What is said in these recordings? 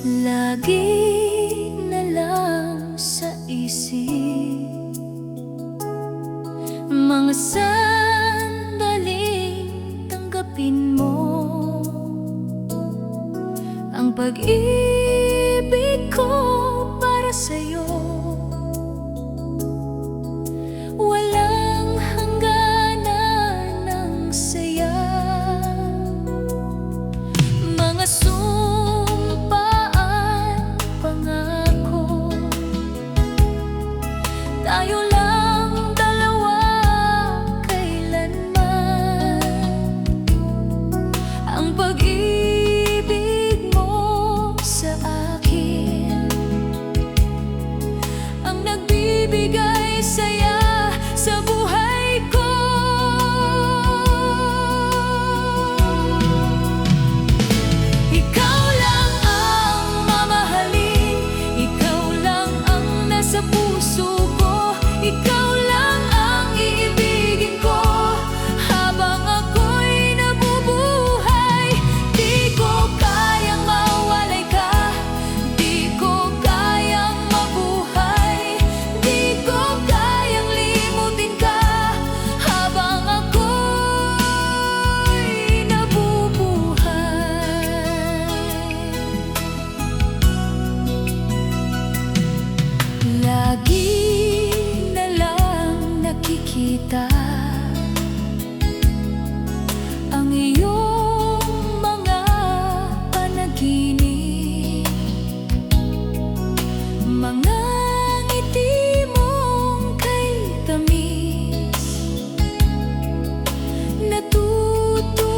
Lagi na lang sa isip mga sandaling tanggapin mo ang pag-ibig ko para sa'yo. Walang hangganan ng saya, mga sumpaan, pangako. Tayo lang dalawa kailanman. Ang pag-ibig mo sa akin ang nagbibigay saya sa buhay ko. Ikaw lang ang mamahalin, ikaw lang ang nasa puso ko, ikaw lang ang iibigin ko habang ako'y nabubuhay. Di ko kayang mawalay ka, di ko kayang mabuhay, di ko kayang limutin ka habang ako'y nabubuhay. Lagi na lang nakikita ang iyong mga panaginip, mga ngiti mong kay tamis, natutunaw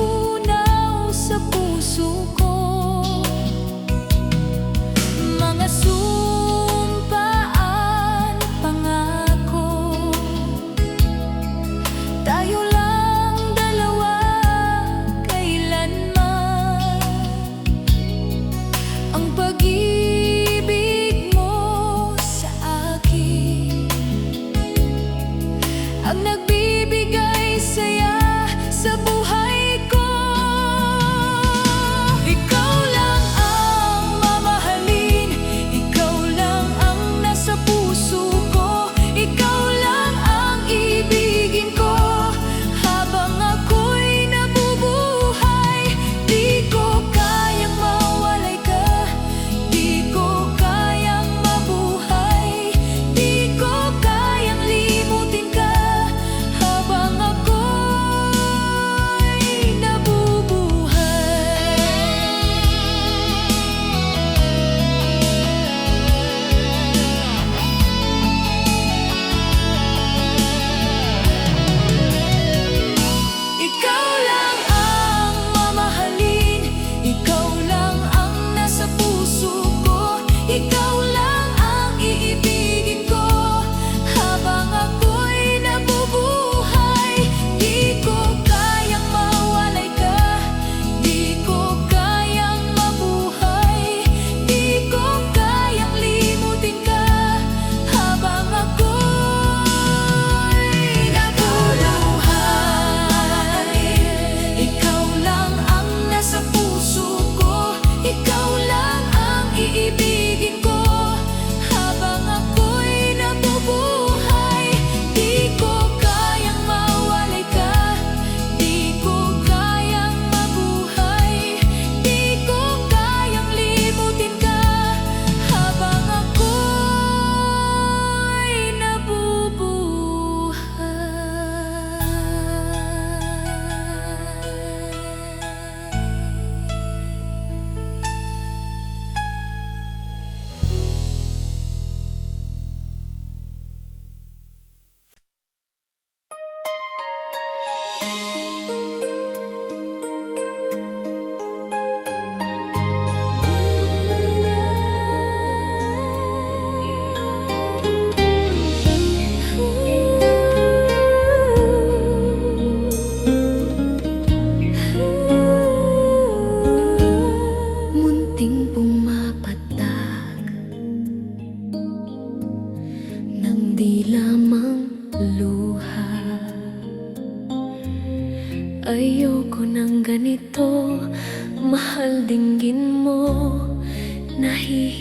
sa puso ko. Mga sumpaan, pangako. Tayo lang dalawa kailanman. Ang pag-ibig mo sa akin ang nagbibigay saya sa buhay ko. Ikaw lang ang mamahalin, ikaw lang ang nasa puso ko, ikaw lang ang ibigin ko habang ako'y nabubuhay. Di ko kayang mawalay ka,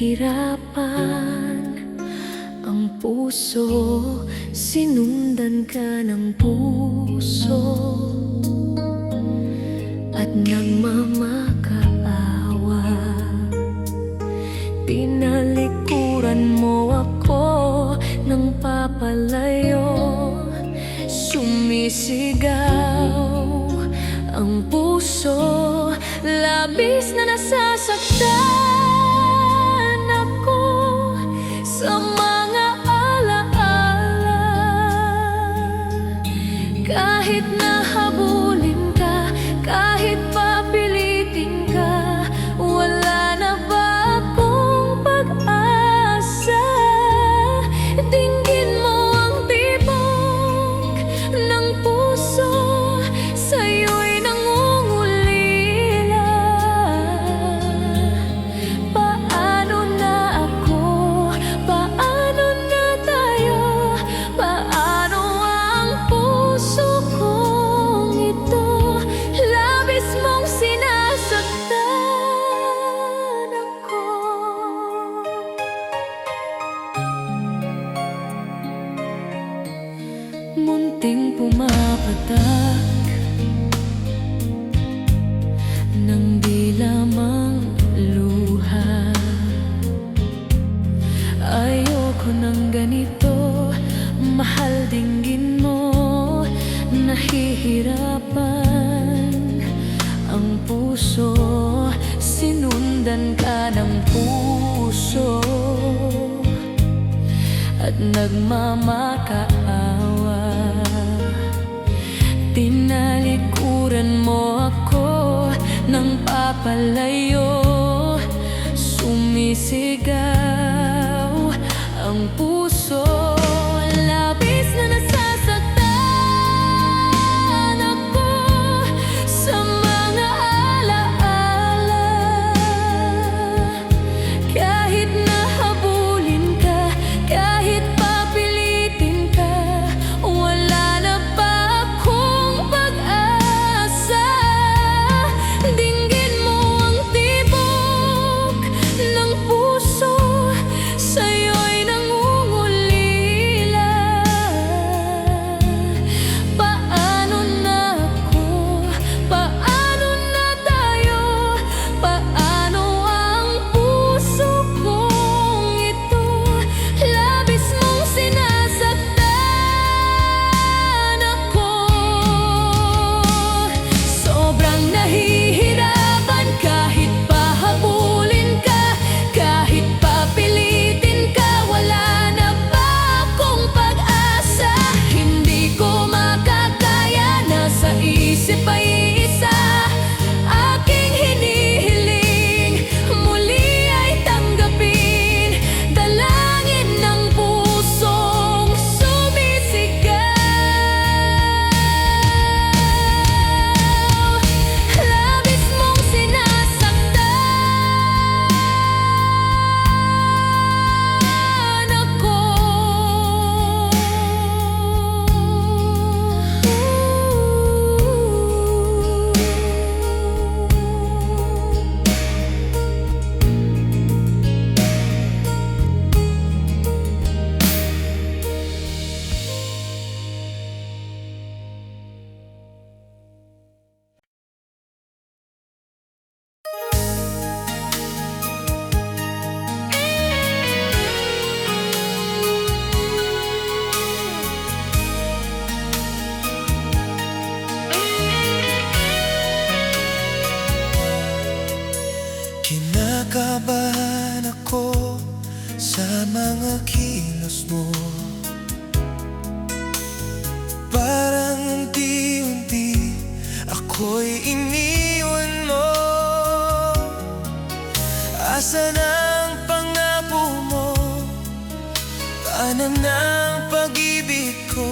nahihirapan ang puso, sinundan ka ng puso at nagmamakaawa. Tinalikuran mo ako ng papalayo, sumisigaw ang puso, labis na nasasaktan ako sa mga alaala. Kahit nahabulin ka, kahit papilitin ka, wala na ba akong pag-asa? Dinggin mo ang tibok ng puso, sa'yo'y nangungulila. Paano na ako? Paano na tayo? Paano ang puso kong ito? Labis mong sinasaktan ako. Munting pumapatak ng di lamang luha. Ayoko ng ganito, mahal, dinggin mo. Nahihirapan ang puso, sinundan ka ng puso at nagmamakaawa. Tinalikuran mo ako ng papalayo, sumisigaw ang puso, labis na nasasaktan ako sa mga alaala. Kahit nahabulin ka, kahit papilitin ka, wala na ba akong pag-asa? Dinggin mo ang tibok ng puso, sa'yo'y nangungulila. Paano na ako? Paano na tayo? Paano ang puso kong ito? Labis mong sinasaktan ako. Sobrang nahihirapan, kahit pahabulin ka, kahit papilitin ka, wala na ba akong pag-asa? Hindi ko makakaya, nasa isip ay isa, aking hinihiling, muli ay tanggapin, dalangin ng pusong sumisigaw. Labis mong sinasaktan ako. Kinakabahan ako sa mga kilos mo, parang unti-unti ako'y iniwan mo. Asan ang pangako mo? Tanan ng pag-ibig ko,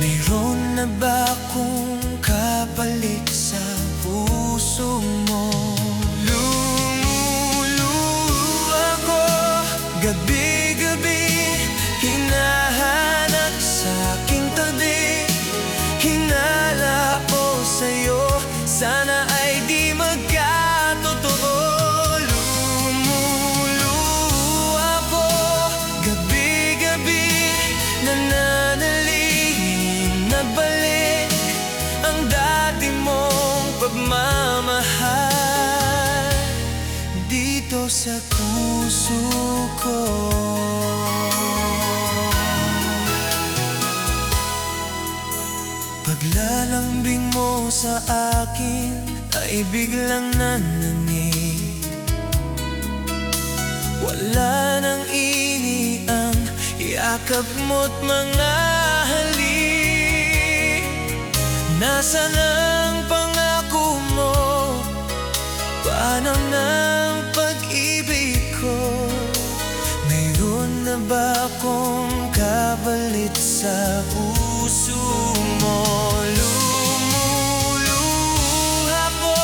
mayroon na ba akong kapalit sa puso mo? Lumuluha ko gabi-gabi, hinahanap sa aking tabi, hinala ko sa'yo, sana ay di magkatotoo. Lumuluha dito sa puso ko. Paglalambing mo sa akin ay biglang nanangin. Wala nang ini ang yakap mo't mga halik. Nasaan ang pangako mo? Paano ng pag-ibig ko? Mayroon na ba akong kapalit sa puso mo? Lumuluha ko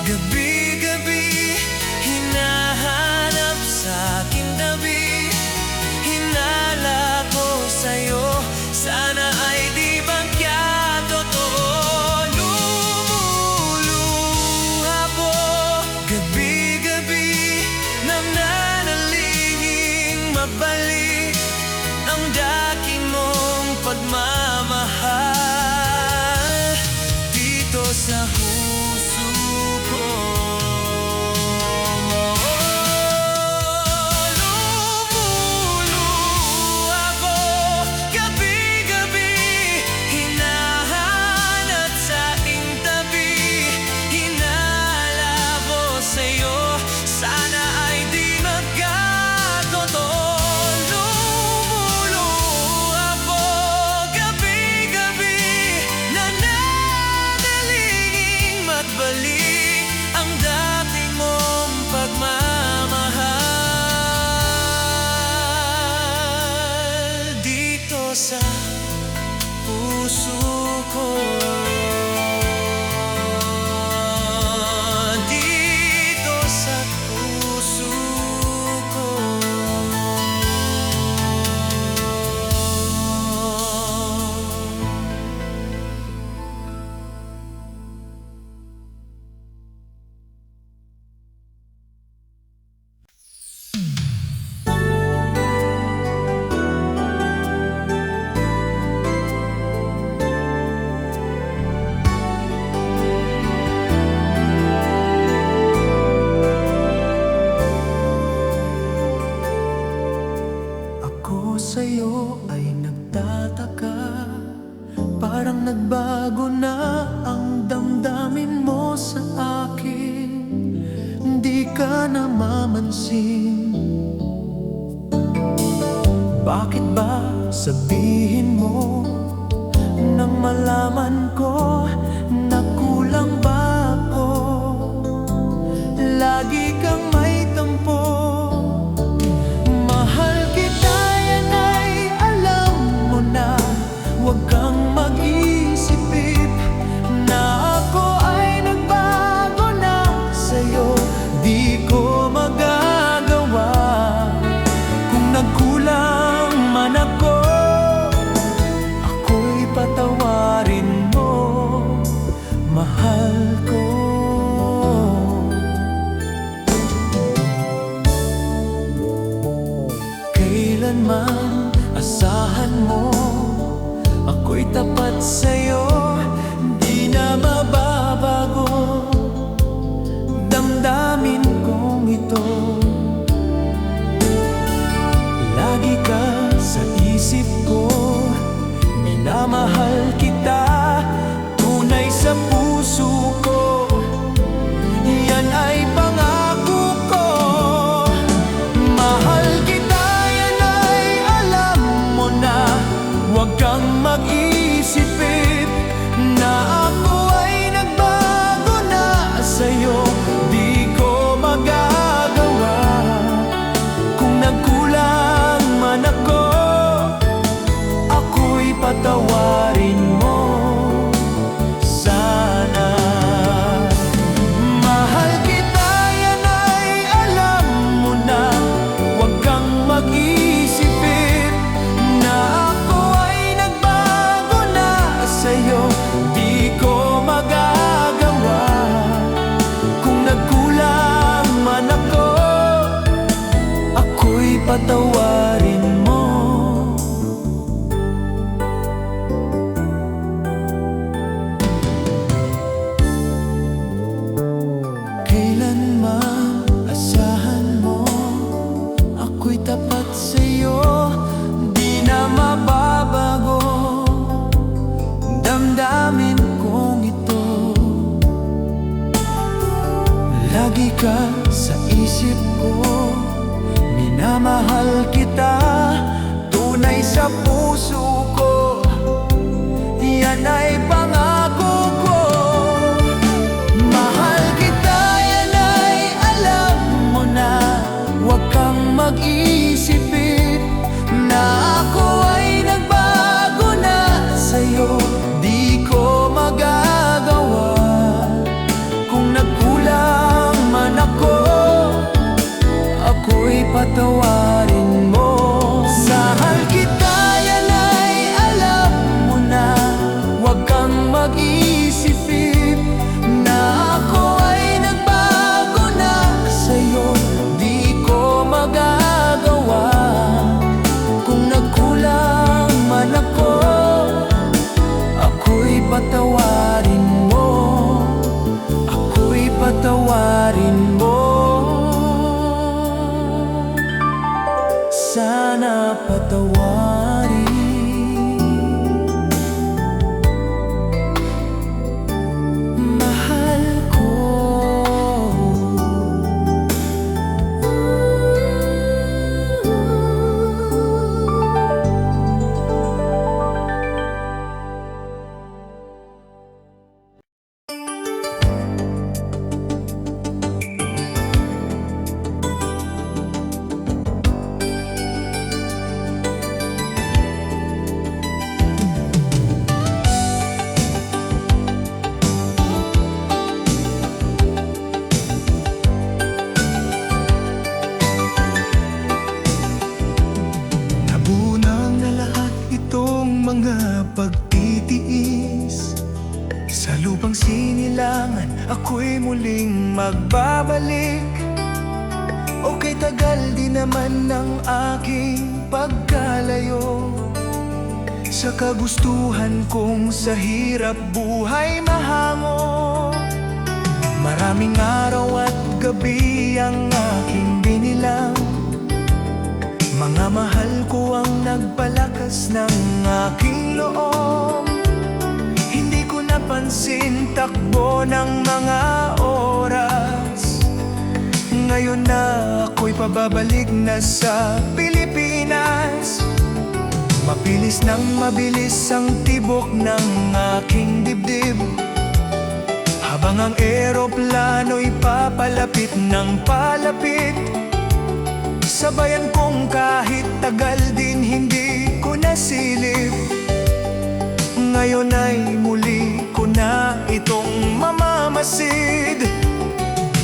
gabi-gabi, hinahanap sa aking tabi. Hinala ko sa'yo, sana ay di magkatotoo. Lumuluha ko gabi-gabi, nananalingin mabalik ang dati mong pagmamahal dito sa puso ko. Lumuluha ko gabi-gabi, hinahanap sa aking tabi. Hinala ko sa'yo, sana ay di magkatotoo. Lumuluha ko gabi-gabi, nananalingin magbalik ang dati mong pagmamahal dito sa puso ko. Dito sa puso ko. Ako sa'yo ay nagtataka, parang nagbago na ang damdamin mo sa akin. Hindi ka namamansin. Bakit ba sabihin mo nang malaman ko na kulang ba ako? Lagi kang may tampo. Mahal kita, yan ay alam mo na. Huwag kang mag-isip na ako ay nagbago na sa'yo. Di ko magagawa kung nagkulang man ako. Ako'y patawarin mo, mahal ko. Kailanman asahan mo, ako'y tapat sa'yo. Di na mababago damdamin kong ito. Lagi ka sa isip ko, minamahal kita, tunay sa puso ko. Yan ay pangako ko. Mahal kita, yan ay patawarin. Mahal ko. Nabunang na lahat itong mga pagtitiis. Sa lupang sinilangan, ako'y muling magbabalik. Okay, tagal di naman ng aking pagkalayo sa kagustuhan kong sa hirap buhay mahango. Maraming araw at gabi ang aking binilang. Mga mahal ko ang nagpalakas ng aking loob. Hindi ko napansin takbo ng mga oras. Ngayon na ako'y pababalik na sa Pilipinas. Mabilis nang mabilis ang tibok ng aking dibdib, habang ang eroplano'y papalapit ng palapit. Sabayan kong kahit tagal din hindi ko nasilip. Ngayon ay muli ko na itong mamamasid.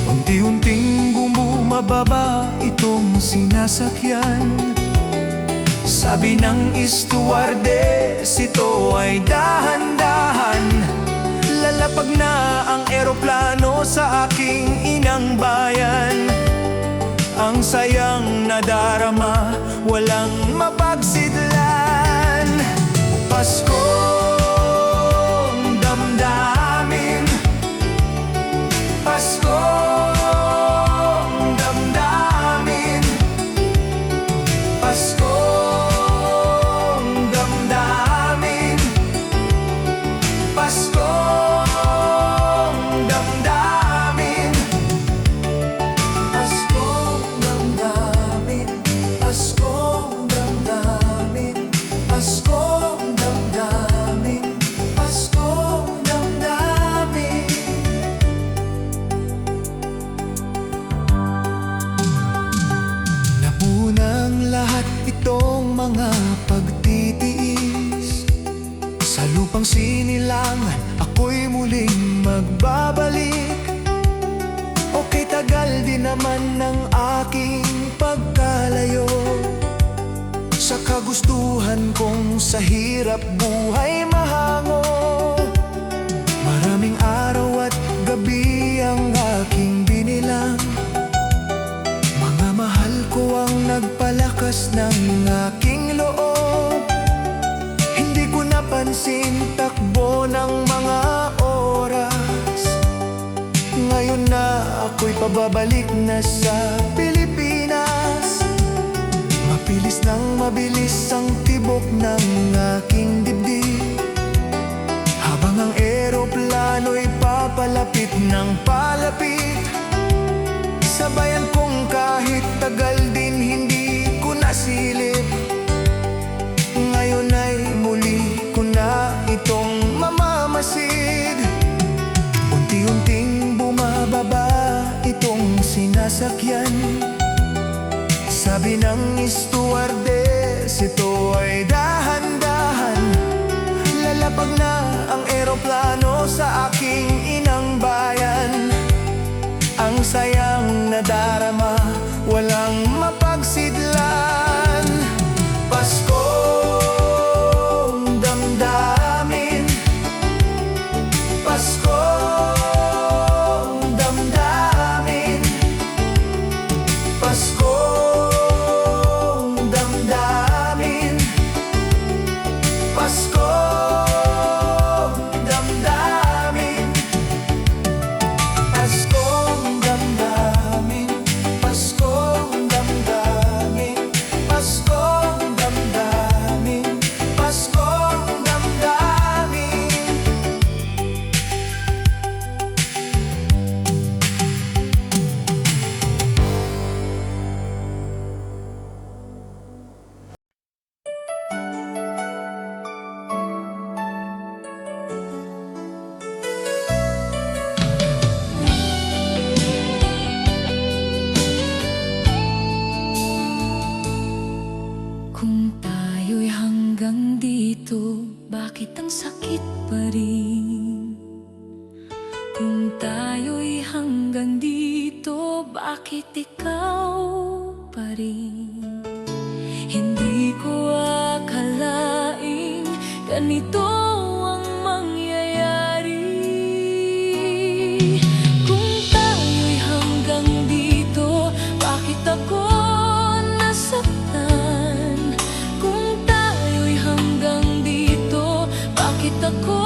Unti-unting bumababa itong sinasakyan. Sabi ng stewardess, ito ay dahan-dahan. Lalapag na ang eroplano sa aking inang bayan. Ang sayang nadarama, walang mapagsidlan. Paskong damdamin, Paskong damdamin, Paskong damdamin, Paskong damdamin, Paskong damdamin, Paskong damdamin, Paskong damdamin, Paskong damdamin. Nabunang lahat itong mga pagtitiis. Sa lupang sinilangan, ako'y muling magbabalik. Okay, tagal din naman ng aking pagkalayo sa kagustuhan kong sa hirap buhay mahango. Maraming araw at gabi ang aking binilang. Mga mahal ko ang nagpalakas ng aking loob. Hindi ko napansin takbo ng mga oras. Ngayon na ako'y pababalik na sa Pilipinas. Mabilis nang mabilis ang tibok ng aking dibdib, habang ang eroplano'y papalapit ng palapit. Sabayan kong kahit tagal din hindi ko nasilip. Ngayon ay muli ko na itong mamamasid. Unti-unting bumababa itong sinasakyan. Sabi ng stewardess, ito ay dahan-dahan. Lalapag na ang eroplano sa aking inang bayan. Ang sayang nadarama, walang mapagsidlan. Paskong damdamin, Paskong damdamin, Paskong damdamin, Paskong damdamin, Paskong damdamin, Paskong damdamin. bakit ikaw pa rin? Hindi ko akalaing ganito ang mangyayari. Kung tayo'y hanggang dito, bakit ako nasaktan? Kung tayo'y hanggang dito, bakit ako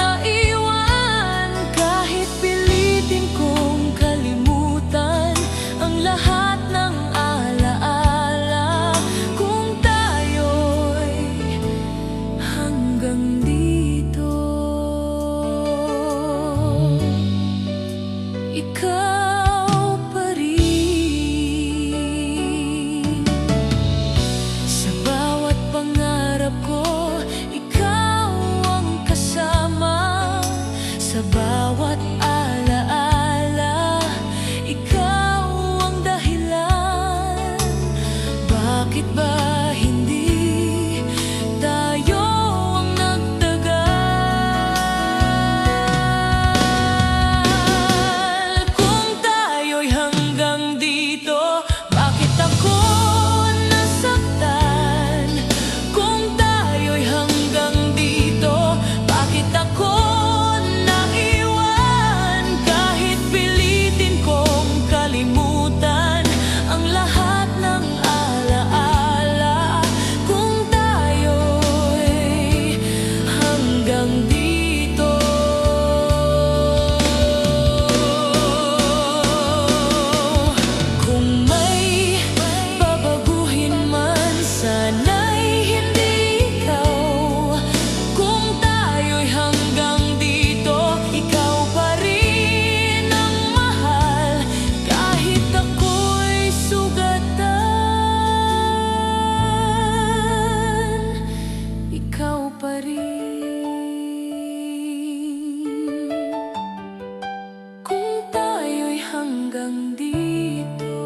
naiwan? Kahit pilitin kong kalimutan ang lahat ng alaala, kung tayo'y hanggang dito, ikaw pa rin. Sa bawat pangarap ko, ikaw ang kasama. Sa bawat alaala, ikaw ang dahilan. Bakit ba hindi tayo ang nagtagal? Kung tayo'y hanggang dito, bakit ako nasaktan? Kung tayo'y hanggang dito, bakit ako naiwan? Kahit pilitin kong kalimutan ang lahat ng alaala, kung tayo'y hanggang dito. Kung may babaguhin man, sana'y hindi ikaw. Kung tayo'y hanggang dito, ikaw pa rin ang mahal. Kahit ako'y sugatan, ikaw pa rin. Kung tayo'y hanggang dito.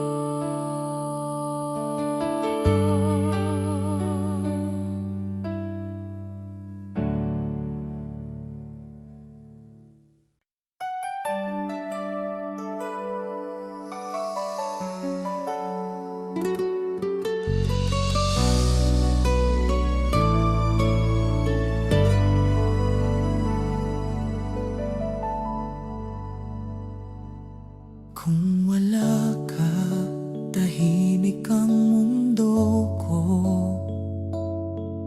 Kung wala ka, tahimik ang mundo ko.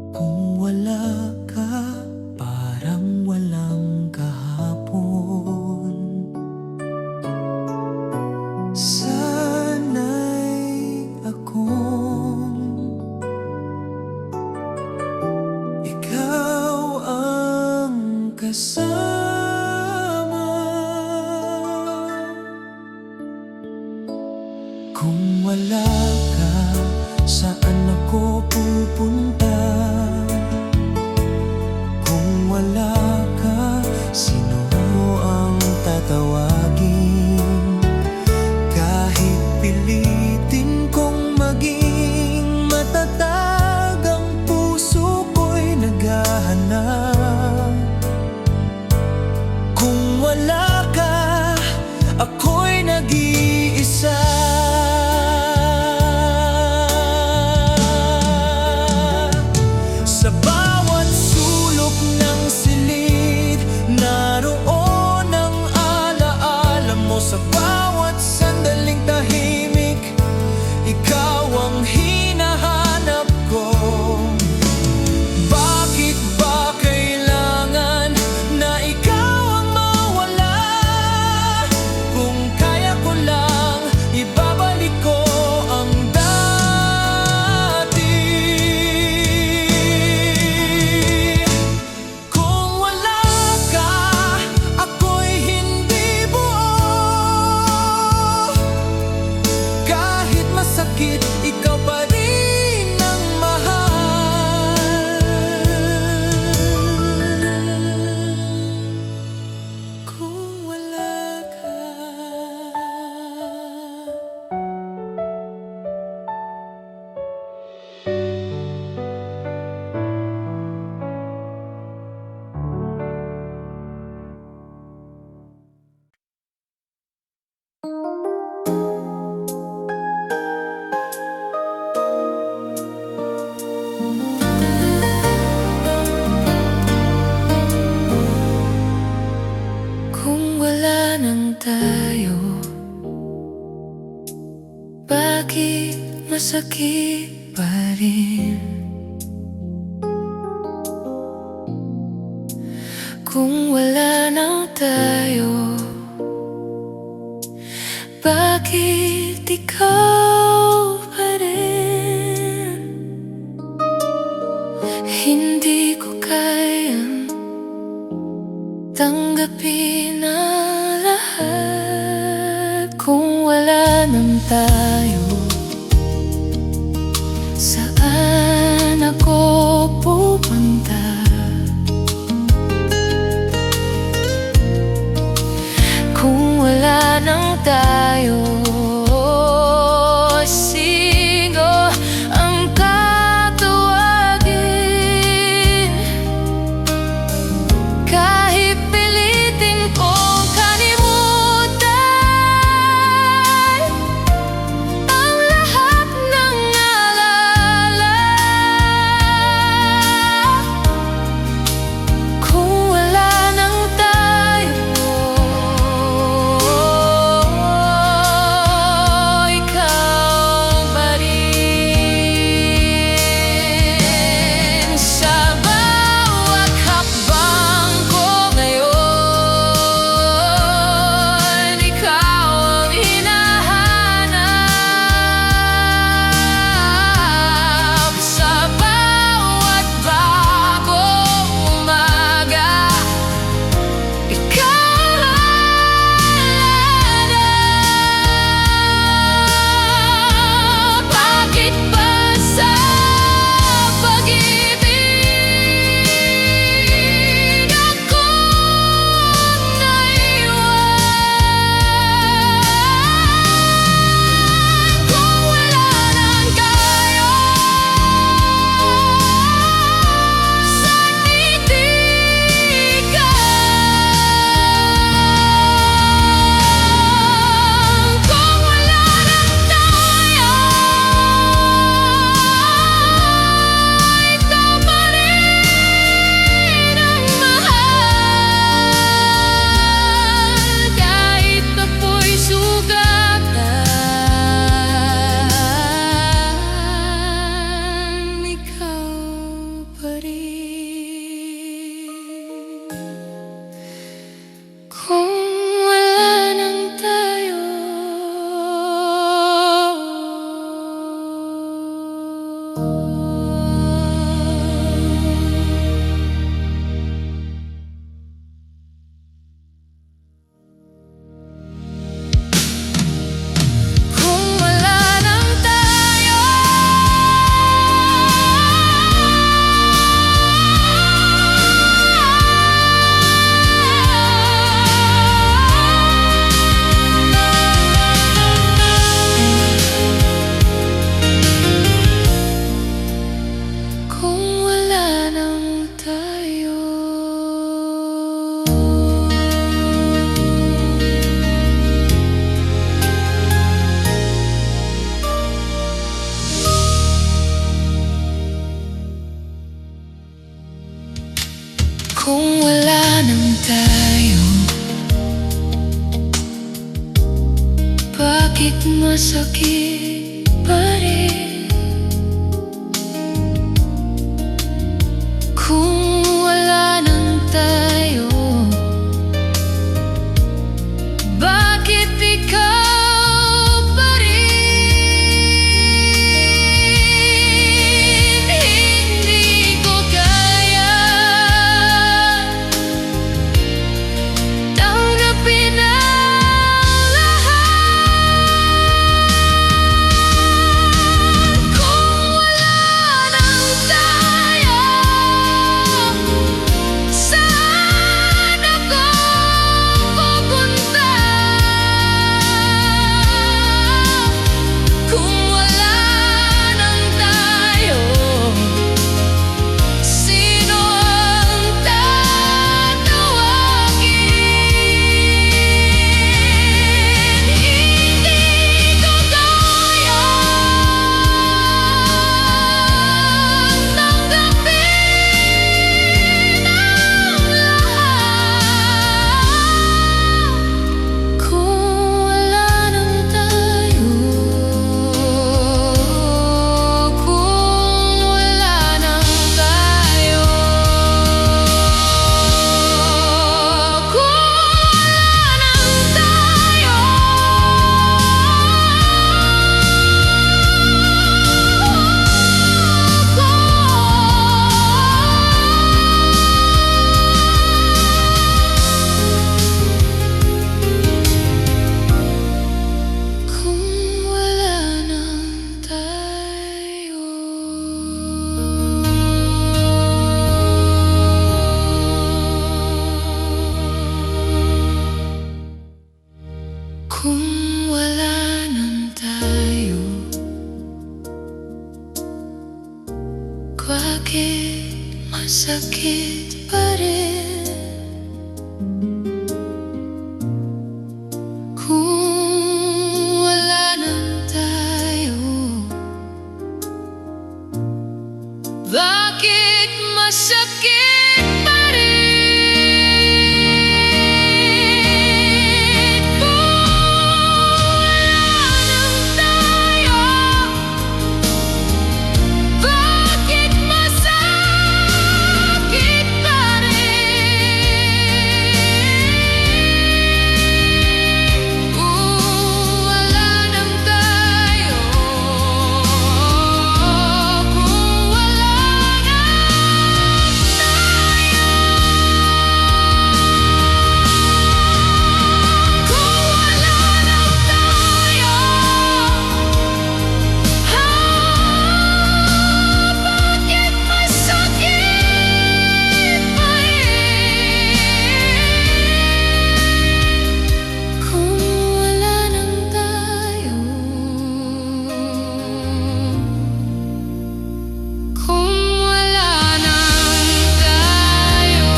Kung wala ka, parang walang kahapon. Sana'y akong ikaw ang kasama. Kung wala ka, saan ako pupunta? Kung wala ka, sino ang tatawagin? Kahit pilitin kong maging matatag, ang puso ko'y naghahanap. Kung wala ka, ako'y nag-iisa. Sa bawat sulok ng silid, naroon ang alaala mo. Sa bawat sandaling tahimik, ikaw ang hinahanap ko. Bakit ba kailangan na ikaw ang mawala? Kung kaya ko lang, ibabalik ko ang dati. Kung wala ka, ako'y hindi buo. Kahit masakit, ikaw pa rin ang mahal. Kung wala ka, bakit masakit pa rin kung wala na tayo? Bakit ikaw pa rin? Hindi ko kayang tanggapin ang lahat kung wala nang tayo. Saan ako pupunta? Kung wala nang tayo, sino ang tatawagin? Kahit pilitin kong kalimutan ang lahat ng alala, kung wala nang tayo, ikaw pa rin. Sa bawat hakbang ko ngayon, ikaw ang hinahanap. Sa bawat bagong umaga, ikaw ang hanap. Bakit ba sa pag-ibig ako naiwan? Kung wala nang tayo, saan titigan? Kung wala nang tayo, ikaw pa rin ang mahal. Kahit ako'y sugatan, ikaw pa rin. Kung wala nang tayo, kung wala nang tayo, kung wala nang tayo. Kung wala nang tayo, bakit masakit pa rin? Kung wala nang tayo, bakit ikaw pa rin? Hindi ko kaya tanggapin ang lahat kung wala nang tayo. Bakit masakit pa rin kung wala nang tayo? Bakit masakit pa rin kung wala nang tayo? Bakit masakit pa rin kung wala nang tayo? Kung wala nang tayo, kung wala nang tayo, bakit masakit pa rin kung wala nang tayo? Kung wala nang tayo,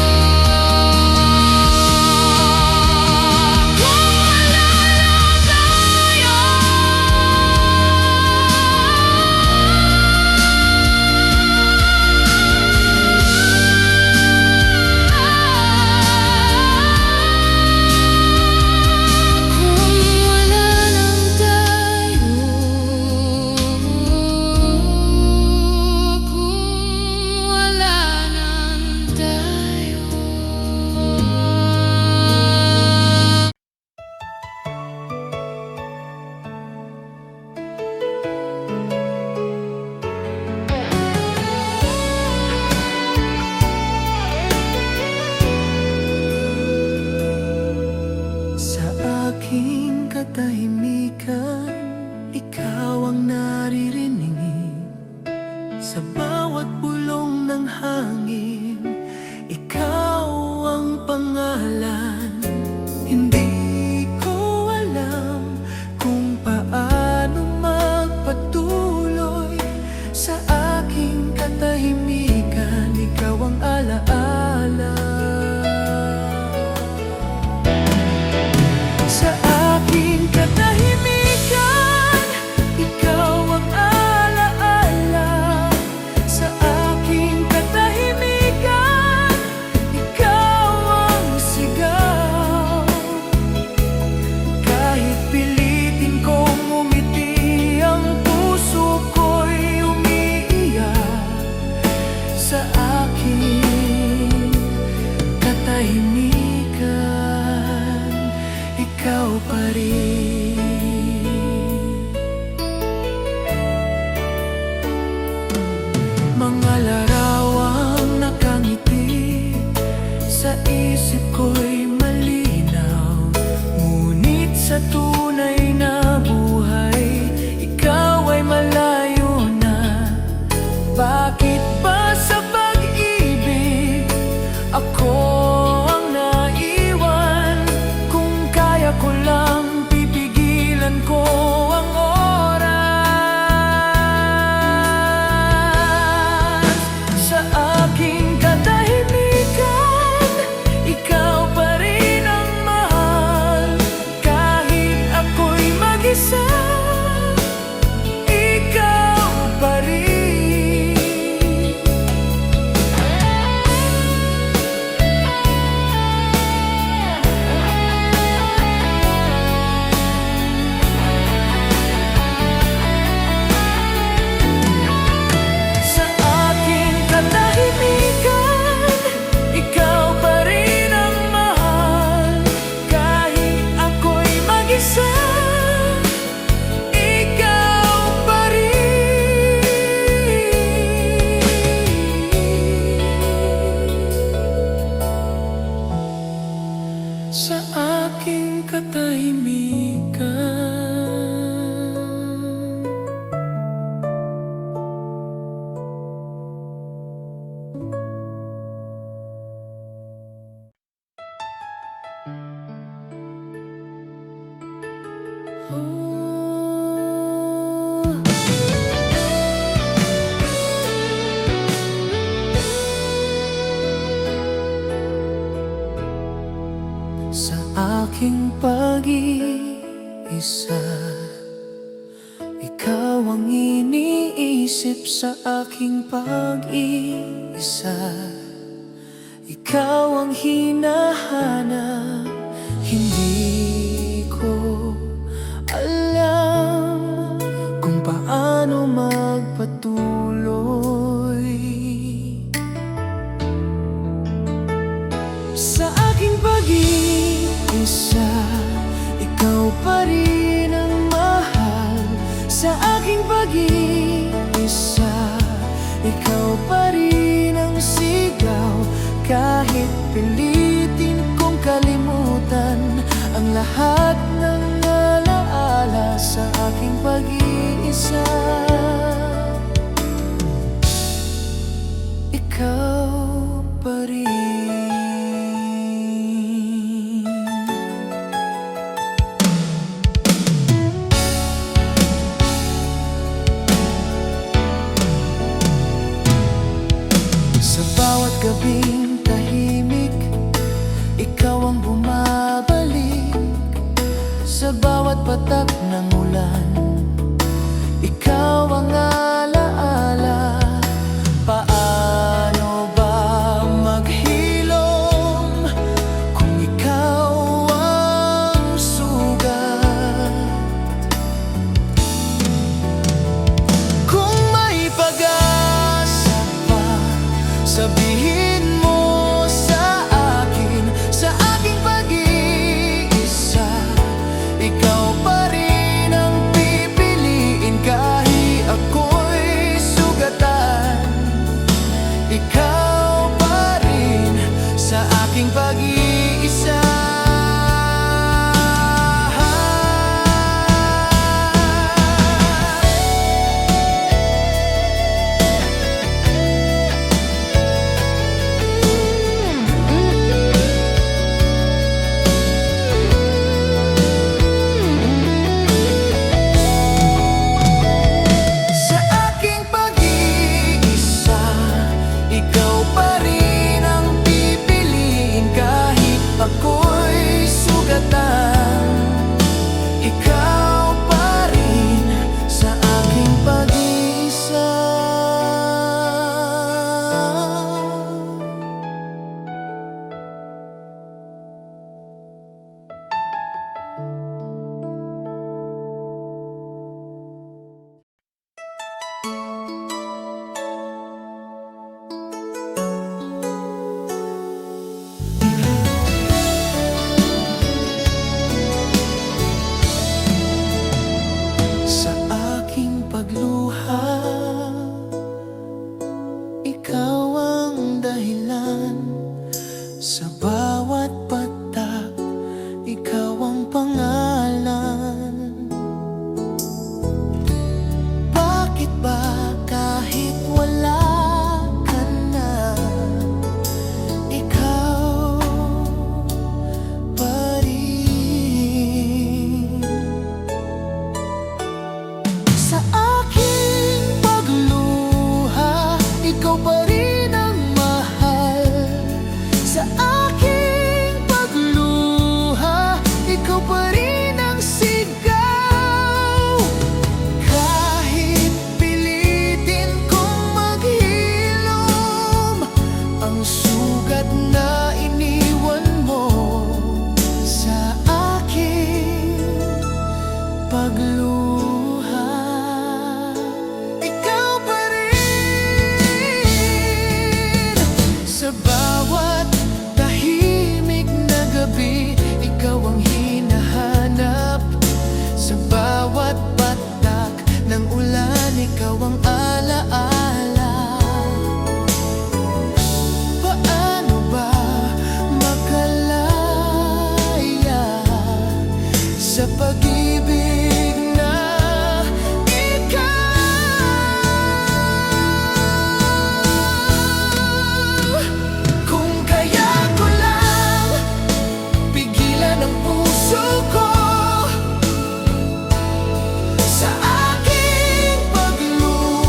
kung wala nang tayo, kung wala nang tayo, kung wala nang tayo. Sa aking katahimikan, ikaw ang naririnig. Sa bawat bulong ng hangin, ikaw ang pangalan. Hindi ko alam kung paano magpatuloy. Sa aking katahimikan, ikaw ang alaala. Sa aking katahimikan, ikaw ang alaala. Sa aking katahimikan, ikaw ang sigaw. Kahit pilitin kong umiti, ang puso ko'y umiiyak. Sa aking katahimikan, ikaw pa rin. Mga larawang nakangiti, sa isip ko'y malinaw. Ngunit sa tunay na buhay, ikaw ay malayo na. Bakit ba sa pag-ibig ako ang naiwan? Kung kaya ko lang, pipigilan ko ang oras. Sa aking katahimikan, ikaw pa rin ang mahal. Kahit aking pag-iisa, ikaw ang iniisip sa aking pag-iisa. Ikaw ang hinahanap, hindi ko alam kung paano magpatuloy. Sa aking pag-iisa, ikaw pa rin ang mahal. Sa aking pag-iisa, ikaw pa rin ang sigaw. Kahit pilitin kong kalimutan ang lahat ng alaala sa aking pag-iisa, ikaw pa rin. Sa bawat gabing tahimik, ikaw ang bumabalik. Sa bawat patak ng ulan, ikaw ang alaala. Paano ba maghilom kung ikaw ang sugat? Kung may pag-asa pa, sabihin mo sa akin. Sa aking pag-iisa, ikaw pa rin ang pipiliin. Kahit ako'y sugatan, ikaw pa rin sa aking pag-iisa. Sa aking pag-iisa, ikaw pa rin ang pipiliin. Kahit ako'y sugatan, ikaw pa rin sa aking pag-iisa. Sa aking pagluha, ikaw ang dahilan. Sa bawat patak, ikaw ang pangalan. Bakit ba kahit wala ka na, ikaw pa rin? Sa aking pagluha, ikaw pa rin ang mahal. Sa aking pagluha, ikaw pa rin ang sigaw. Kahit pilitin kong maghilom ang sugat na iniwan mo sa aking pagluha, ikaw pa rin. Sa bawat tahimik na gabi, ikaw ang hinahanap. Sa bawat patak ng ulan, ikaw ang alaala. Paano ba makalaya sa pag-ibig na ikaw? Kung kaya ko lang pigilan ang puso ko sa aking pagluha,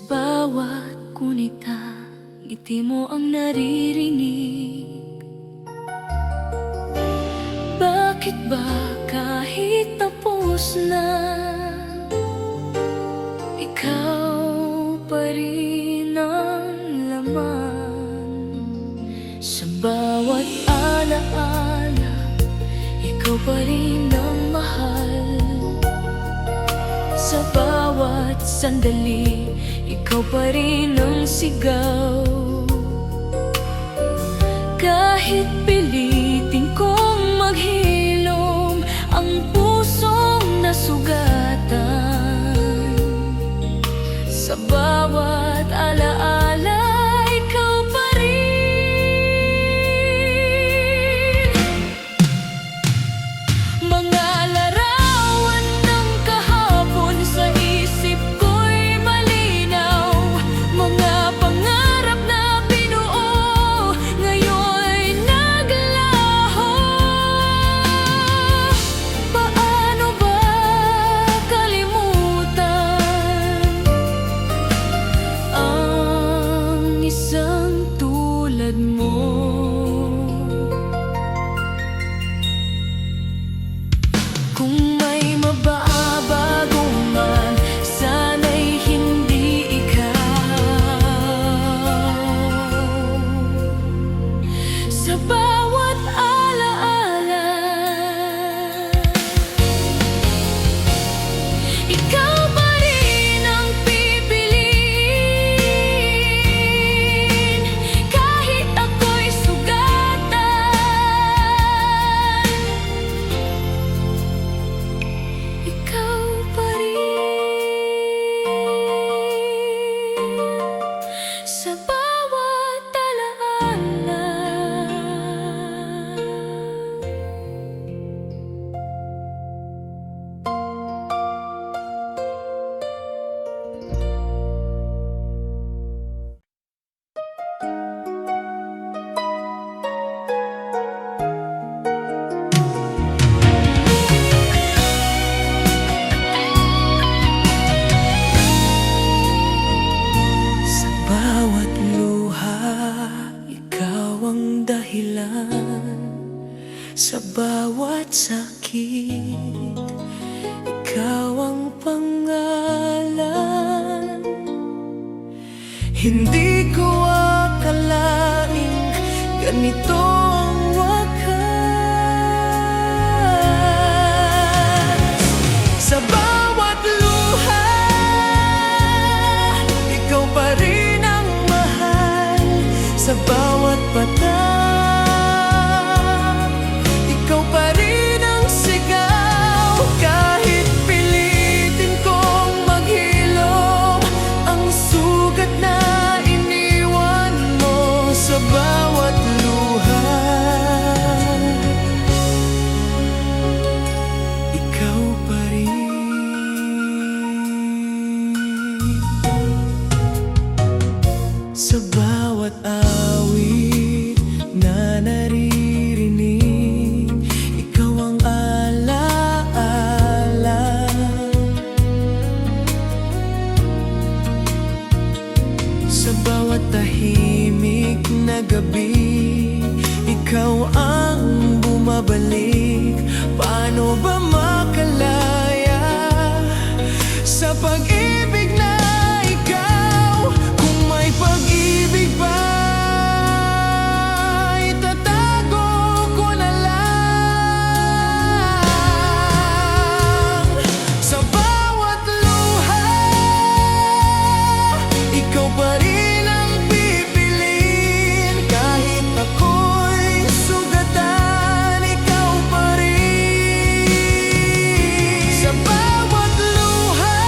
bawat kunita, ngiti mo ang naririnig. Bakit ba kahit tapos na, ikaw pa rin ang laman? Sa bawat alaala, ikaw pa rin ang mahal. Sa bawat sandali, ikaw pa rin ang sigaw. Kahit pilitin kong maghilom ang pusong nasugatan, sa bawat alaala, ikaw pa rin. Mga larawan ng kahapon sa isip ko'y malinaw. Mga pangarap na binuo, ngayon'y naglaho. Paano ba kalimutan ang isang tulad mo? Kung may mababago man, sana'y hindi ikaw. Sa bawat alaala, ikaw pa rin ang pipiliin. Kahit ako'y sugatan, ikaw pa rin. Sa bawat alaala. Sa bawat luha, ikaw ang dahilan. Sa bawat sakit, ikaw ang pangalan. Hindi ko akalaing ganito ang wakas. Sa bawat luha, ikaw pa rin ang mahal. Sa bawat patak, ikaw pa rin ang sigaw. Kahit pilitin kong maghilom ang sugat na iniwan mo. Sa bawat luha, ikaw pa rin. Sa bawat awit na naririnig, ikaw ang alaala. Sa bawat tahimik na gabi, ikaw ang bumabalik. Paano ba makalaya sa pag-ibig na ikaw? Kung may pag-ibig ba, itatago ko na lang. Sa bawat luha, ikaw pa rin ang pipiliin. Kahit ako'y sugatan, ikaw pa rin. Sa bawat luha,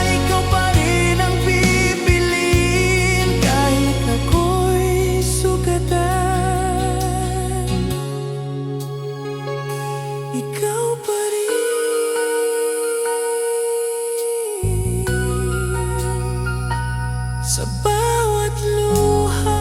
ikaw pa rin ang pipiliin. Kahit ako'y sugatan, ikaw pa rin. Sa bawat luha.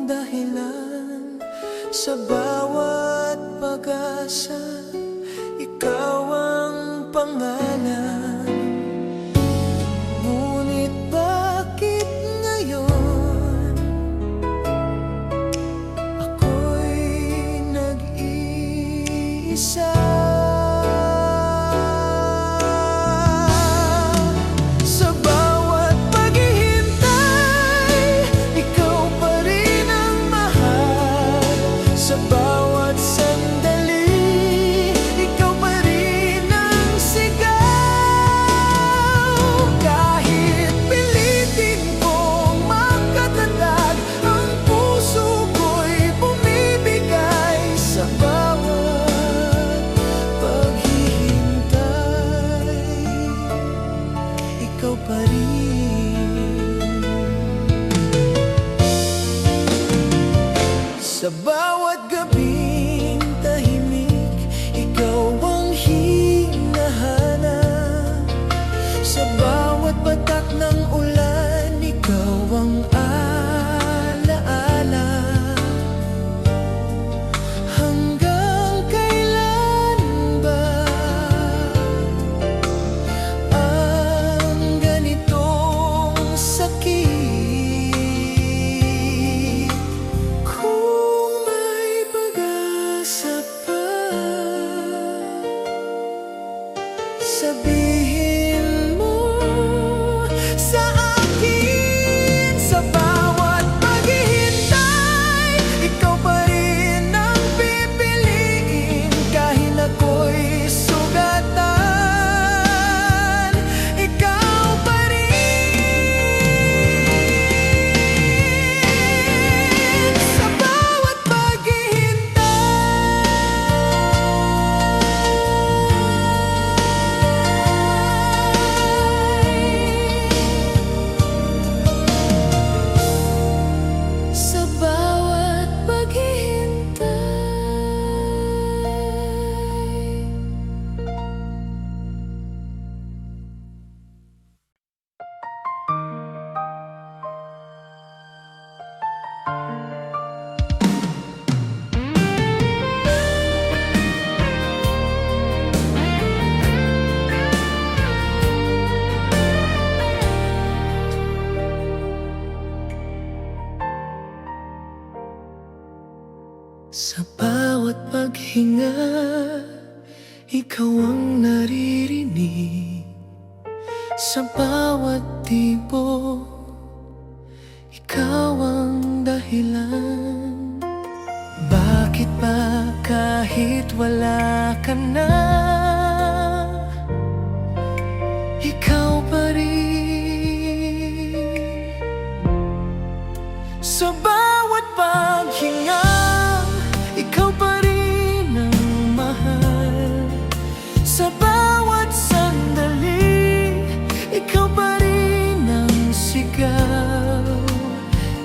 dahilan sa bawat pag-asa. Ikaw ang pangalan. Ngunit bakit ngayon ako'y nag-iisa? Sa bawat paghihintay, ikaw pa rin ang mahal. Sa bawat sandali, ikaw pa rin ang sigaw. Kahit pilitin kong makatatag, ang puso ko'y bumibigay. Sa bawat paghihintay, ikaw pa rin. Sa bawat gabing tahimik, ikaw ang hinahanap. Sa bawat patak ng ulan, ikaw ang alaala. Hanggang kailan ba ang ganitong sakit? Kung may pag-asa pa, sabihin mo sa akin. Sa bawat paghihintay, ikaw pa rin ang pipiliin. Kahit ako'y sugatan, ikaw pa rin. Sa bawat paghihintay, sa bawat paghihintay. Sa bawat paghinga, ikaw ang naririnig. Sa bawat tipo, ikaw ang dahilan. Bakit ba kahit wala ka na, ikaw pa rin? Sa bawat paghinga, ikaw pa rin ang mahal. Sa bawat sandali, ikaw pa rin ang sigaw.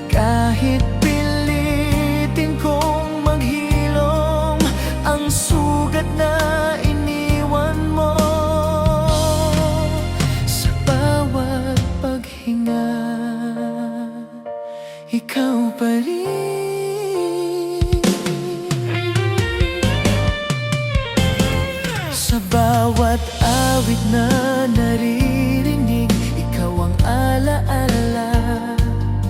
Kahit pilitin kong maghilom ang sugat na iniwan mo. Sa bawat paghinga, ikaw pa rin. Sa bawat awit na naririnig, ikaw ang alaala.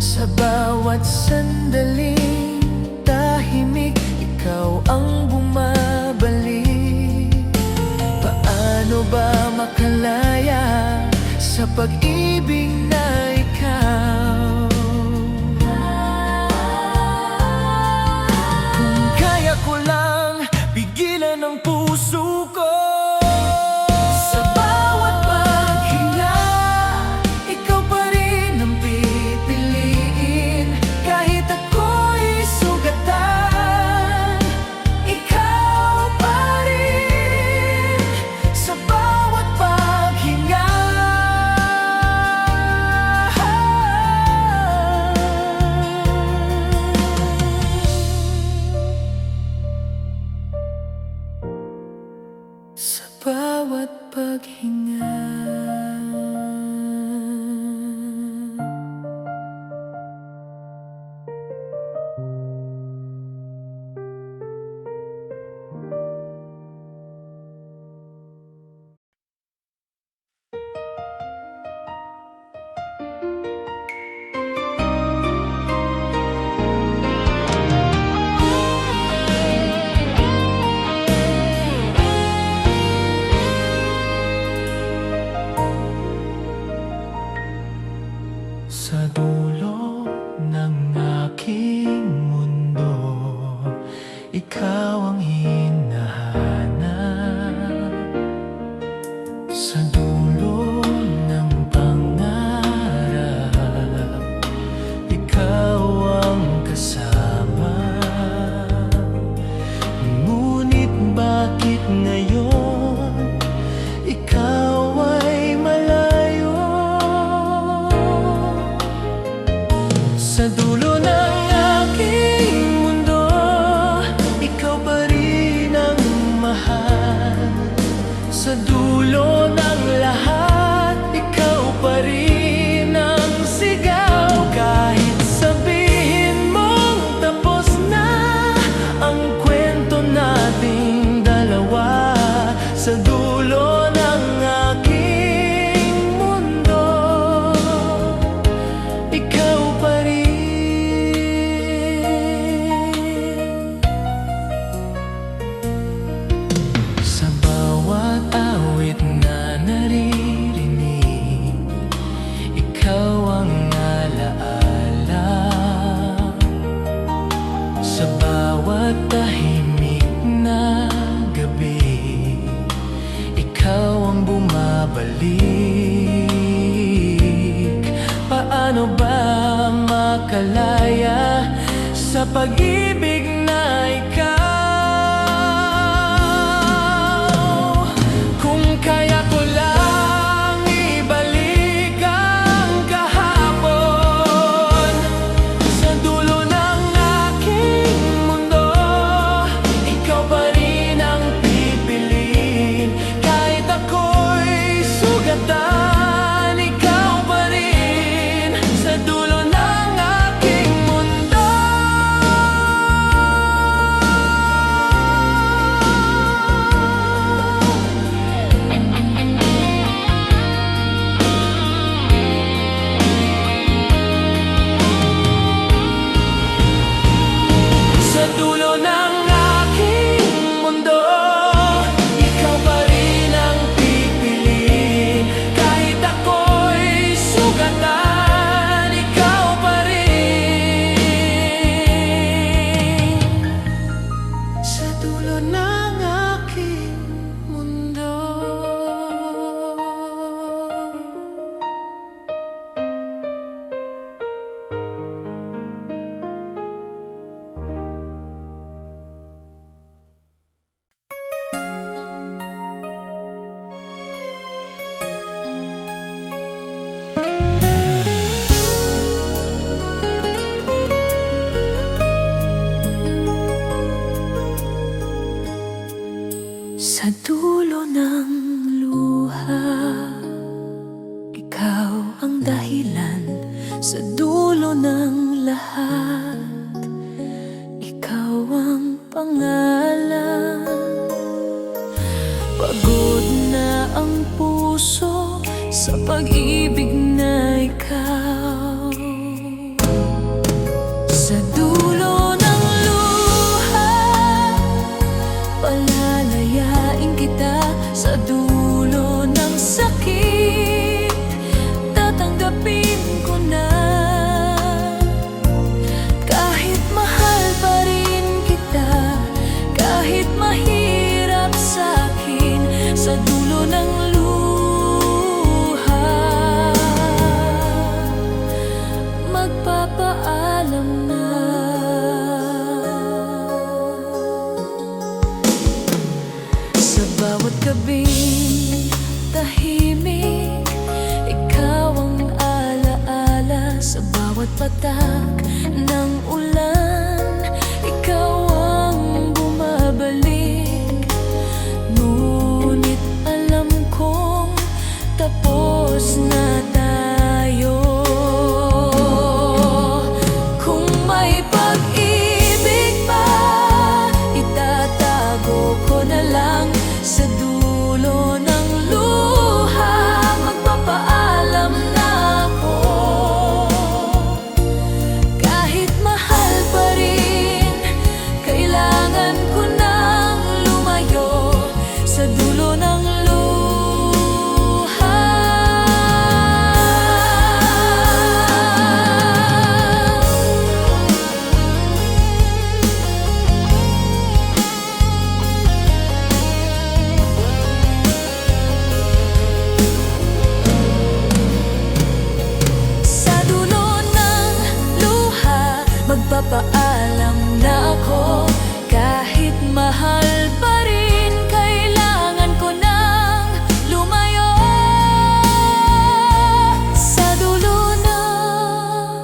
Sa bawat sandaling tahimik, ikaw ang bumabalik. Paano ba makalaya sa pag-ibig na ikaw? Kung kaya ko lang pigilan ang puso ko. Sa bawat paghinga, ikaw pa rin ang pipiliin. Kahit ako'y sugatan, ikaw pa rin. Sa bawat paghinga, sa bawat paghinga. aking mundo, ikaw ang hinahanap. Sa dulo ng pangarap, ikaw ang kasama. Ngunit bakit ngayon ikaw ay malayo? Sa dulo ng aking mundo, ikaw pa rin ang mahal. Sa dulo ng lahat, ikaw pa rin ang sigaw. Kahit sabihin mong tapos na ang kwento nating dalawa, sa dulo ng aking mundo, ikaw pa rin. Sa bawat awit na naririnig, ikaw ang alaala. Sa bawat tahimik na gabi, ikaw ang bumabalik. Paano ba makalaya sa pag-ibig na ikaw? Kung kaya ko lang ibalik ang kahapon, sa dulo ng aking mundo, ikaw pa rin ang pipiliin. Kahit ako'y sugatan, ikaw pa rin sa dulo ng aking mundo. magpapaalam na ako. Kahit mahal pa rin, kailangan ko nang lumayo sa dulo ng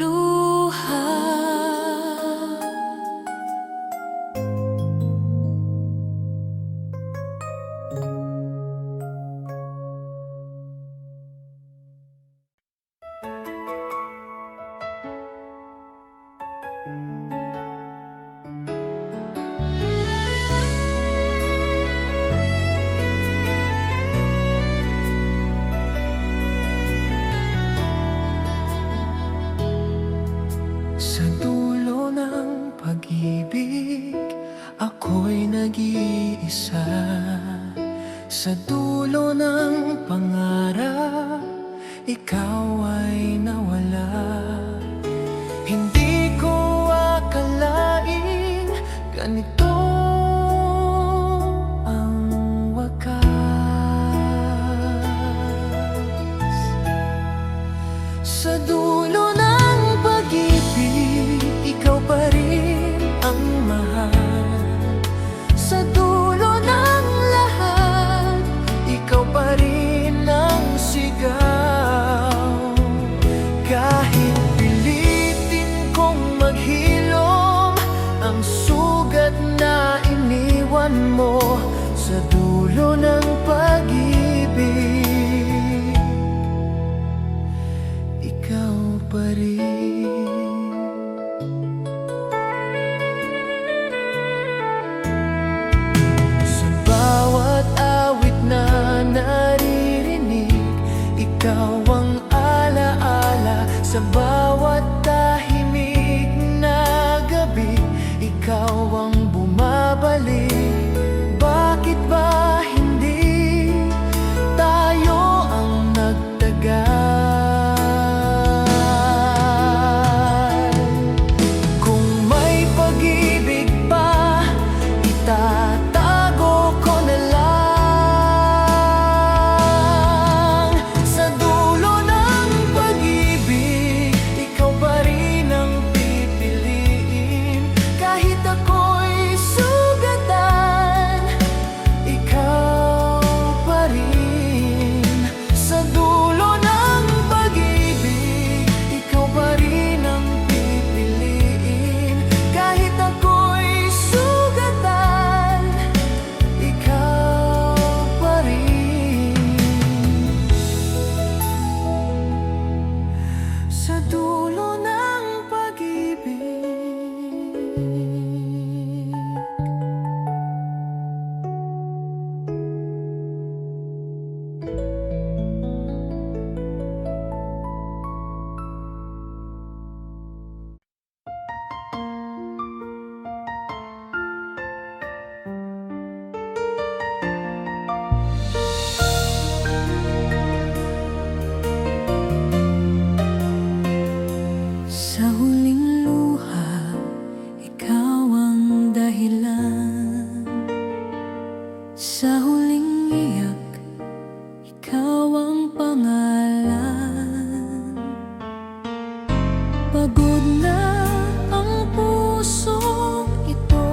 luha. Sa dulo ng pag-ibig, ako'y nag-iisa. Sa dulo ng pangarap, ikaw ay nawala. Hindi ko akalaing ganito ang wakas. Sa dulo ng pag-ibig, ikaw pa rin ang mahal. Sa dulo ng lahat, ikaw pa rin ang sigaw. Kahit pilitin kong maghilom, ang sugat na iniwan mo sa dulo ng pag-ibig, ikaw pa rin. Sa bawat awit na naririnig, ikaw ang alaala. Sa bawat tahimik na gabi, ikaw ang bumabalik. Bakit ba hindi tayo ang nagtagal? Kung may pag-ibig pa, itatago ko na lang. Sa dulo ng pag-ibig, ikaw pa rin ang pipiliin. Kahit ako'y sugatan, ikaw pa rin. Sa dulo ng pag-ibig, ikaw pa rin ang pipiliin. Kahit ako'y sugatan, ikaw pa rin. Sa dulo ng pag-ibig. Sa huling luha, ikaw ang dahilan. Sa huling iyak, ikaw ang pangalan. Pagod na ang pusong ito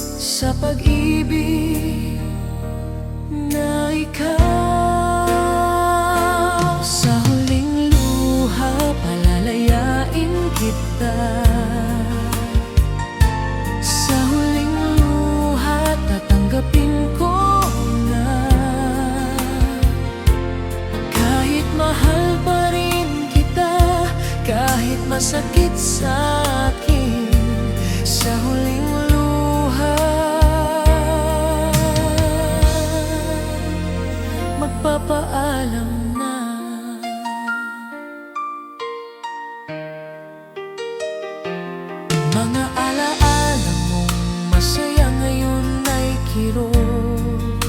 sa pag-ibig na ikaw. Sa huling luha, palalayain kita. Sa huling luha, tatanggapin ko na. Kahit mahal pa rin kita, kahit masakit sa akin. Sa huling luha, magpapaalam na. Mga alaala mong masaya ngayon ay kirot.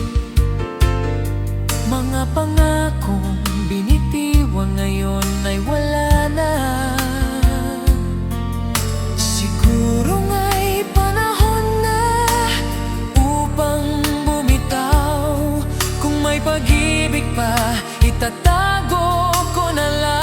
Mga pangakong binitiwan ngayon ay wala na. Siguro nga'y panahon na upang bumitaw. Kung may pag-ibig pa, itatago ko na lang.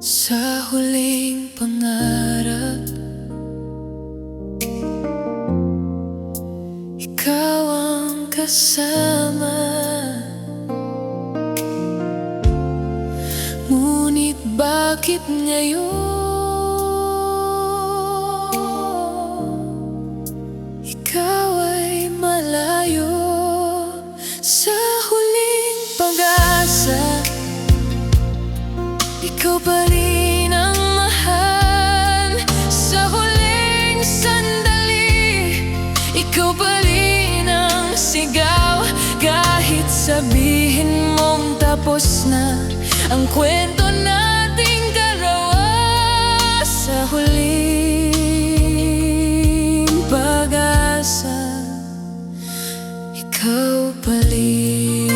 Sa huling pangarap, ikaw ang kasama. Ngunit bakit ngayon ikaw ay malayo? Sa huling pag-asa, ikaw pa rin ang mahal. Sa huling sandali, ikaw pa rin ang sigaw. Kahit sabihin mong tapos na ang kwento nating dalawa, sa huling pag-asa, ikaw pa rin.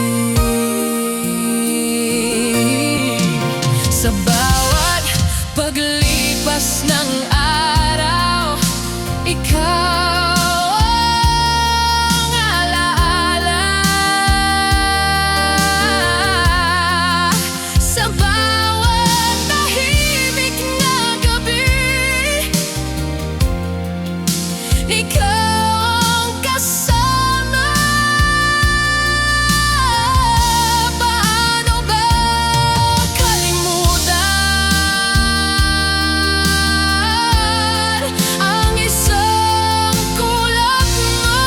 Sa bawat paglipas ng araw, ikaw ang alaala. Sa bawat tahimik na gabi, ikaw ang kasama. Paano ba kalimutan ang isang kulap mo?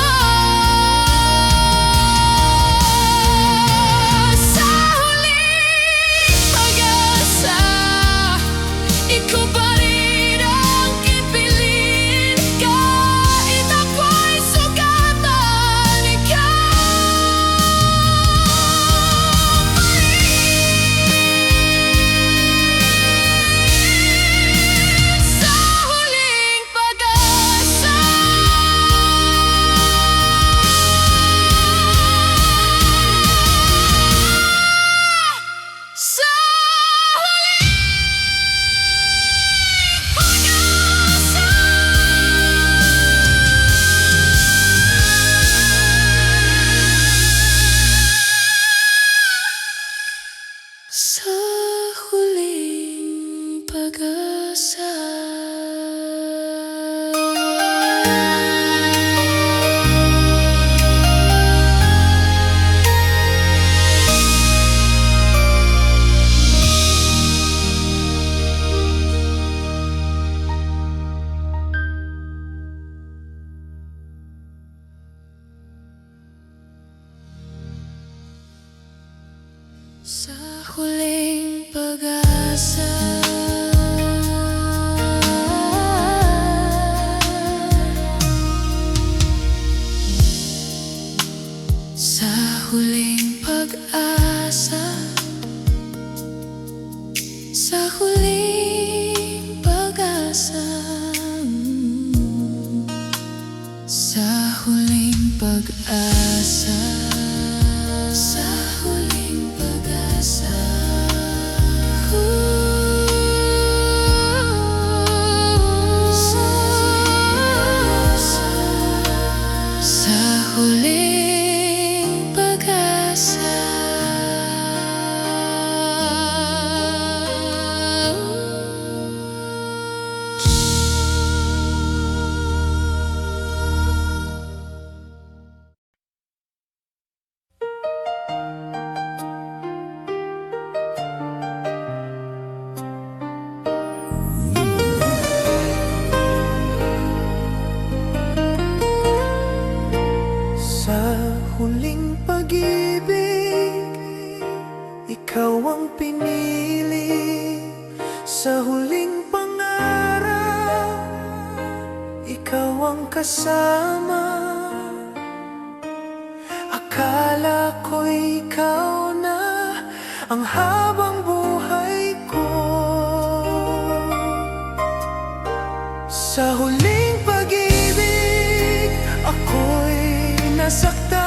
Sa huling pag-asa, ikaw pa rin ang pipiliin. Kahit ako'y sugatan, ikaw pa rin. Sa huling pag-asa, sa huling pag-asa. Sa huling pag-asa. Sa huling pag-asa. Sa huling pag-asa. Sa huling pag-asa. Sa huling pag-asa. Sa huling pag-asa. Sa huling pag-asa. Sa huling pag-ibig, ikaw ang pinili. Sa huling pangarap, ikaw ang kasama. Akala ko'y ikaw na ang habang buhay ko. Sa huling pag-ibig, ako'y nasaktan.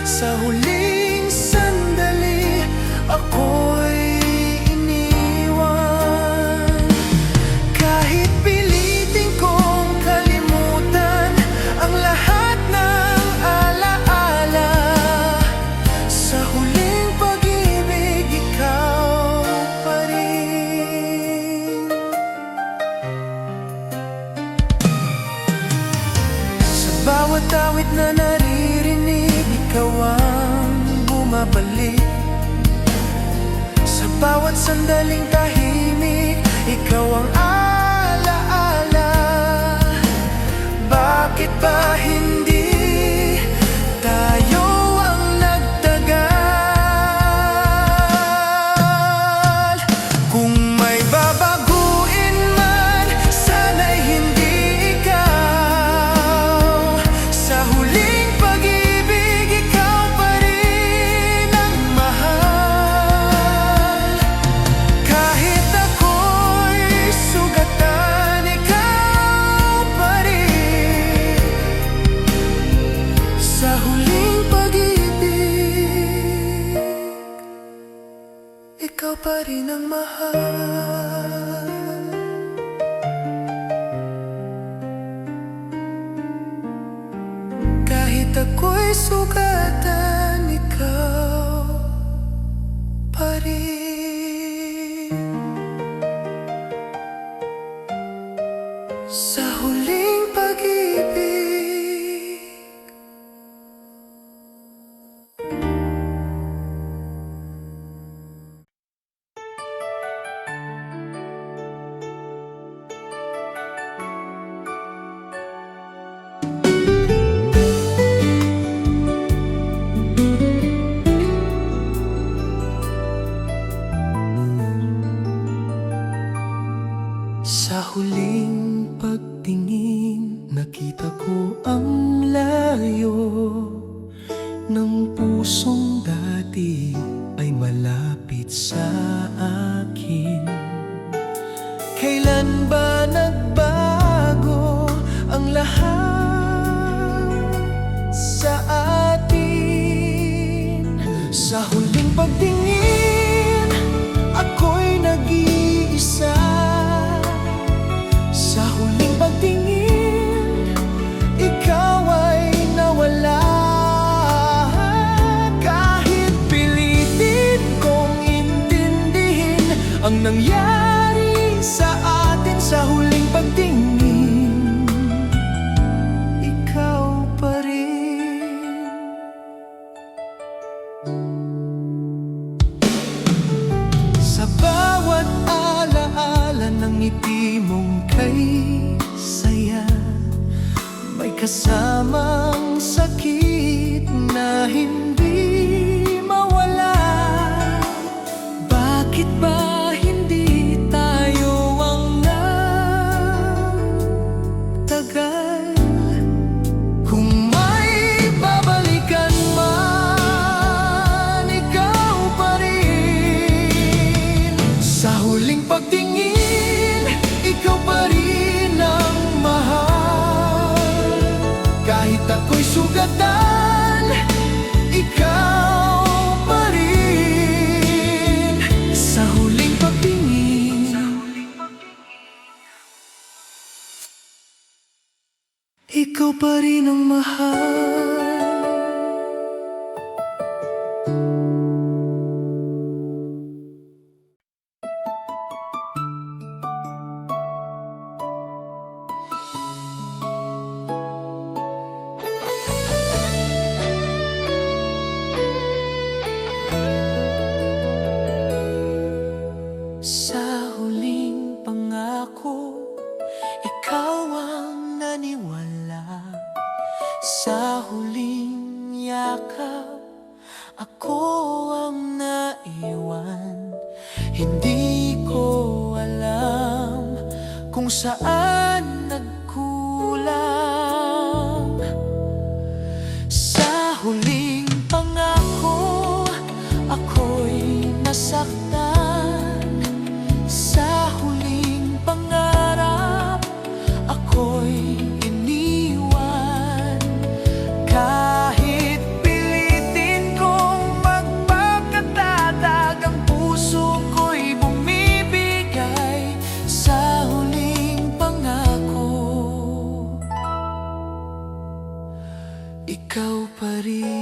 Sa huling sandali, ako'y iniwan. Kahit pilitin kong kalimutan ang lahat ng alaala, sa huling pag-ibig, ikaw pa rin. bumabalik. Sa bawat sandaling tahimik, ikaw ang alaala. Bakit ba hindi tayo ang nagtagal? Kung may babaguin man, sana'y hindi ikaw. Sa huling pag-ibig, ikaw pa rin ang mahal. Kahit ako'y sugatan, ikaw pa rin. Sa huling pag-ibig, ikaw pa rin ang mahal. Kahit ako'y sugatan, ikaw pa rin. Sa huling pag-ibig, sa huling pagtingin, nakita ko ang layo ng pusong dati ay malapit sa akin. Kailan ba nagbago ang lahat sa atin? Sa huling pagtingin, ako'y nag-iisa. Sa huling pagtingin, ikaw ay nawala. Kahit pilitin kong intindihin ang nangyari sa atin sa huling pagtingin, ikaw pa rin. Sa bawat alaala ng ngiti mong kay saya, may kasamang sakit na hindi mawala. Bakit ba hindi tayo ang nagtagal? Kung may babalikan man, ikaw pa rin. Sa huling pagtingin, ikaw pa rin ang mahal. Kahit ako'y sugatan, ikaw pa rin. Sa huling pagtingin, ikaw pa rin ang mahal. Sa huling pangako, ikaw ang naniwala. Sa huling yakap, ako ang naiwan. Hindi ko alam kung saan nagkulang. Sa huling pangako, ako'y nasaktan. Sa huling pangarap, ako'y iniwan. Kahit pilitin kong magpakatatag, ang puso ko'y bumibigay sa huling pangako. Ikaw pa rin.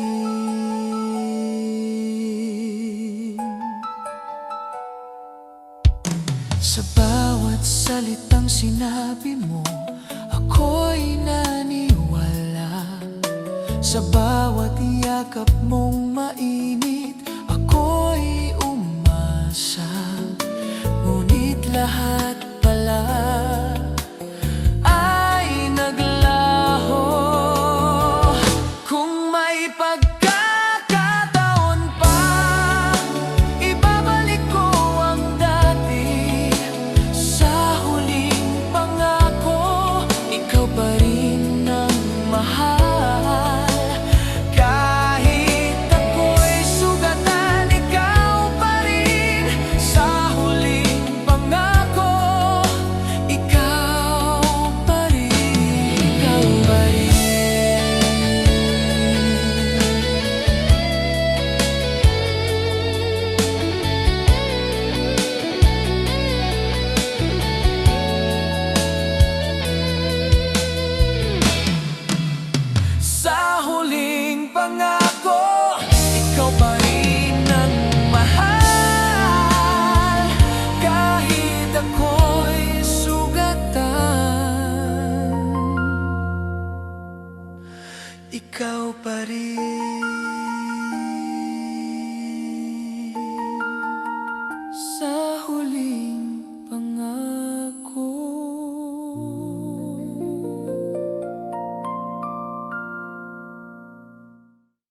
Sa bawat salitang sinabi mo, ako'y naniwala. Sa bawat yakap mong mainit, Sa